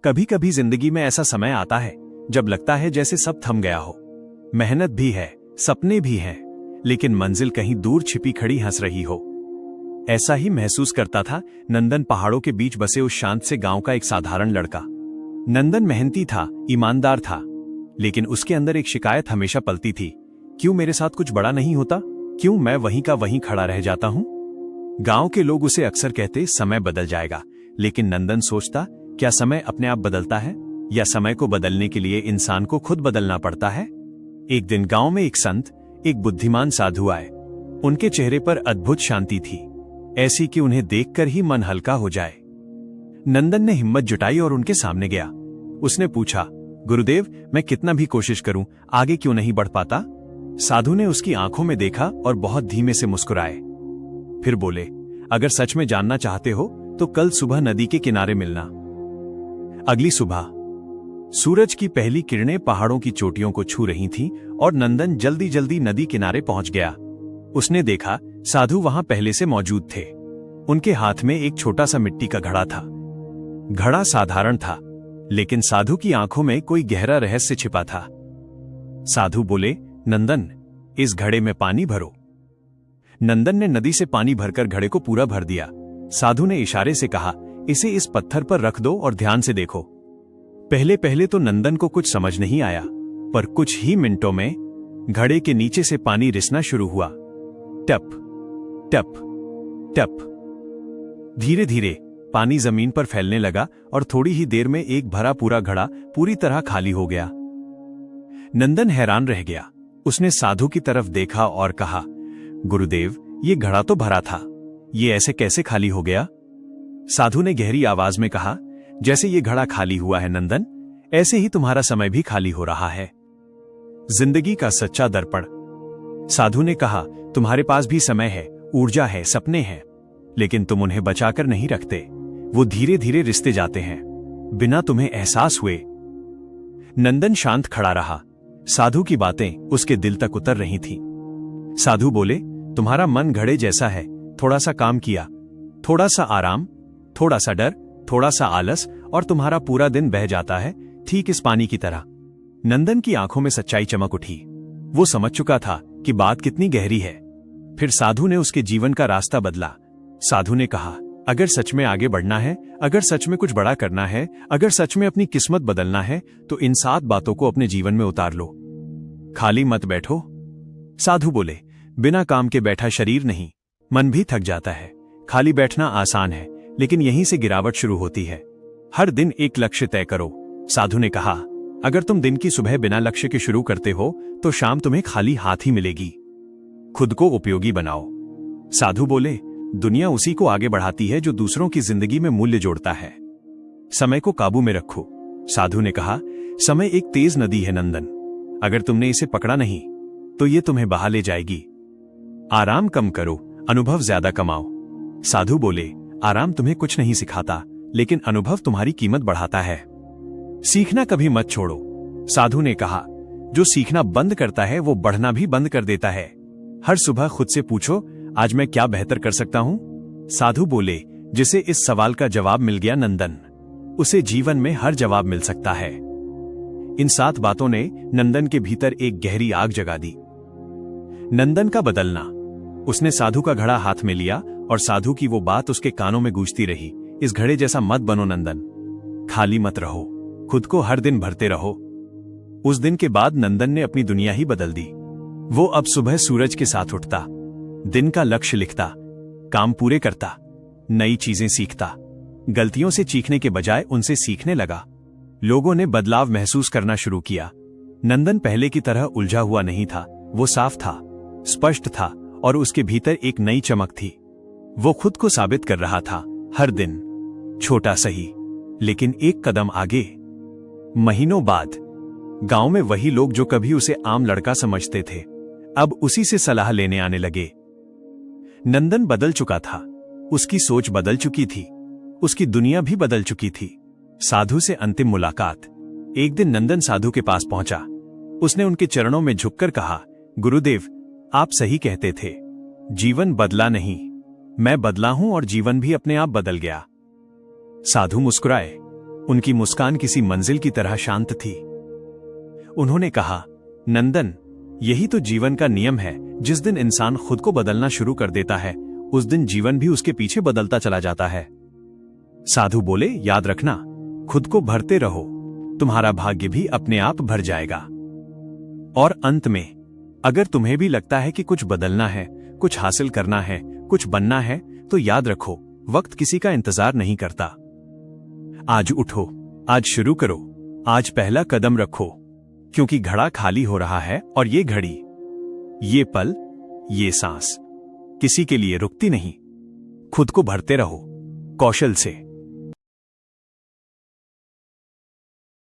कभी कभी जिंदगी में ऐसा समय आता है जब लगता है जैसे सब थम गया हो। मेहनत भी है, सपने भी हैं, लेकिन मंजिल कहीं दूर छिपी खड़ी हंस रही हो। ऐसा ही महसूस करता था नंदन, पहाड़ों के बीच बसे उस शांत से गांव का एक साधारण लड़का। नंदन मेहनती था, ईमानदार था, लेकिन उसके अंदर एक शिकायत हमेशा पलती थी, क्यों मेरे साथ कुछ बड़ा नहीं होता, क्यों मैं वहीं का वहीं खड़ा रह जाता हूं। गांव के लोग उसे अक्सर कहते समय बदल जाएगा, लेकिन नंदन सोचता, क्या समय अपने आप बदलता है या समय को बदलने के लिए इंसान को खुद बदलना पड़ता है। एक दिन गांव में एक संत, एक बुद्धिमान साधु आए। उनके चेहरे पर अद्भुत शांति थी, ऐसी कि उन्हें देखकर ही मन हल्का हो जाए। नंदन ने हिम्मत जुटाई और उनके सामने गया। उसने पूछा, गुरुदेव, मैं कितना भी कोशिश करूं, आगे क्यों नहीं बढ़ पाता। साधु ने उसकी आंखों में देखा और बहुत धीमे से मुस्कुराए। फिर बोले, अगर सच में जानना चाहते हो तो कल सुबह नदी के किनारे मिलना। अगली सुबह सूरज की पहली किरणें पहाड़ों की चोटियों को छू रही थीं और नंदन जल्दी जल्दी नदी किनारे पहुंच गया। उसने देखा, साधु वहां पहले से मौजूद थे। उनके हाथ में एक छोटा सा मिट्टी का घड़ा था। घड़ा साधारण था, लेकिन साधु की आंखों में कोई गहरा रहस्य छिपा था। साधु बोले, नंदन, इस घड़े में पानी भरो। नंदन ने नदी से पानी भरकर घड़े को पूरा भर दिया। साधु ने इशारे से कहा, इसे इस पत्थर पर रख दो और ध्यान से देखो। पहले पहले तो नंदन को कुछ समझ नहीं आया, पर कुछ ही मिनटों में घड़े के नीचे से पानी रिसना शुरू हुआ। टप टप टप। धीरे धीरे पानी जमीन पर फैलने लगा और थोड़ी ही देर में एक भरा पूरा घड़ा पूरी तरह खाली हो गया। नंदन हैरान रह गया। उसने साधु की तरफ देखा और कहा, गुरुदेव, ये घड़ा तो भरा था, ये ऐसे कैसे खाली हो गया। साधु ने गहरी आवाज में कहा, जैसे ये घड़ा खाली हुआ है नंदन, ऐसे ही तुम्हारा समय भी खाली हो रहा है। जिंदगी का सच्चा दर्पण। साधु ने कहा, तुम्हारे पास भी समय है, ऊर्जा है, सपने हैं, लेकिन तुम उन्हें बचाकर नहीं रखते। वो धीरे धीरे रिश्ते जाते हैं, बिना तुम्हें एहसास हुए। नंदन शांत खड़ा रहा। साधु की बातें उसके दिल तक उतर रही थीं। साधु बोले, तुम्हारा मन घड़े जैसा है, थोड़ा सा काम किया, थोड़ा सा आराम, थोड़ा सा डर, थोड़ा सा आलस, और तुम्हारा पूरा दिन बह जाता है, ठीक इस पानी की तरह। नंदन की आंखों में सच्चाई चमक उठी। वो समझ चुका था कि बात कितनी गहरी है। फिर साधु ने उसके जीवन का रास्ता बदला। साधु ने कहा, अगर सच में आगे बढ़ना है, अगर सच में कुछ बड़ा करना है, अगर सच में अपनी किस्मत बदलना है, तो इन 7 बातों को अपने जीवन में उतार लो। खाली मत बैठो। साधु बोले, बिना काम के बैठा शरीर नहीं, मन भी थक जाता है। खाली बैठना आसान है, लेकिन यहीं से गिरावट शुरू होती है। हर दिन एक लक्ष्य तय करो। साधु ने कहा, अगर तुम दिन की सुबह बिना लक्ष्य के शुरू करते हो तो शाम तुम्हें खाली हाथ ही मिलेगी। खुद को उपयोगी बनाओ। साधु बोले, दुनिया उसी को आगे बढ़ाती है जो दूसरों की जिंदगी में मूल्य जोड़ता है। समय को काबू में रखो। साधु ने कहा, समय एक तेज नदी है नंदन, अगर तुमने इसे पकड़ा नहीं तो ये तुम्हें बहा ले जाएगी। आराम कम करो, अनुभव ज्यादा कमाओ। साधु बोले, आराम तुम्हें कुछ नहीं सिखाता, लेकिन अनुभव तुम्हारी कीमत बढ़ाता है। सीखना कभी मत छोड़ो। साधु ने कहा, जो सीखना बंद करता है वो बढ़ना भी बंद कर देता है। हर सुबह खुद से पूछो, आज मैं क्या बेहतर कर सकता हूं। साधु बोले, जिसे इस सवाल का जवाब मिल गया नंदन, उसे जीवन में हर जवाब मिल सकता है। इन 7 बातों ने नंदन के भीतर एक गहरी आग जगा दी। नंदन का बदलना। उसने साधु का घड़ा हाथ में लिया और साधु की वो बात उसके कानों में गूंजती रही, इस घड़े जैसा मत बनो नंदन, खाली मत रहो, खुद को हर दिन भरते रहो। उस दिन के बाद नंदन ने अपनी दुनिया ही बदल दी। वो अब सुबह सूरज के साथ उठता, दिन का लक्ष्य लिखता, काम पूरे करता, नई चीजें सीखता, गलतियों से चीखने के बजाय उनसे सीखने लगा। लोगों ने बदलाव महसूस करना शुरू किया। नंदन पहले की तरह उलझा हुआ नहीं था, वो साफ था, स्पष्ट था, और उसके भीतर एक नई चमक थी। वो खुद को साबित कर रहा था, हर दिन, छोटा सही, लेकिन एक कदम आगे। महीनों बाद गांव में वही लोग जो कभी उसे आम लड़का समझते थे, अब उसी से सलाह लेने आने लगे। नंदन बदल चुका था, उसकी सोच बदल चुकी थी, उसकी दुनिया भी बदल चुकी थी। साधु से अंतिम मुलाकात। एक दिन नंदन साधु के पास पहुंचा। उसने उनके चरणों में झुककर कहा, गुरुदेव, आप सही कहते थे, जीवन बदला नहीं, मैं बदला हूं और जीवन भी अपने आप बदल गया। साधु मुस्कुराए। उनकी मुस्कान किसी मंजिल की तरह शांत थी। उन्होंने कहा, नंदन, यही तो जीवन का नियम है। जिस दिन इंसान खुद को बदलना शुरू कर देता है, उस दिन जीवन भी उसके पीछे बदलता चला जाता है। साधु बोले, याद रखना, खुद को भरते रहो, तुम्हारा भाग्य भी अपने आप भर जाएगा। और अंत में, अगर तुम्हें भी लगता है कि कुछ बदलना है, कुछ हासिल करना है, कुछ बनना है, तो याद रखो, वक्त किसी का इंतजार नहीं करता। आज उठो, आज शुरू करो, आज पहला कदम रखो, क्योंकि घड़ा खाली हो रहा है और ये घड़ी, ये पल, ये सांस किसी के लिए रुकती नहीं। खुद को भरते रहो, कौशल से,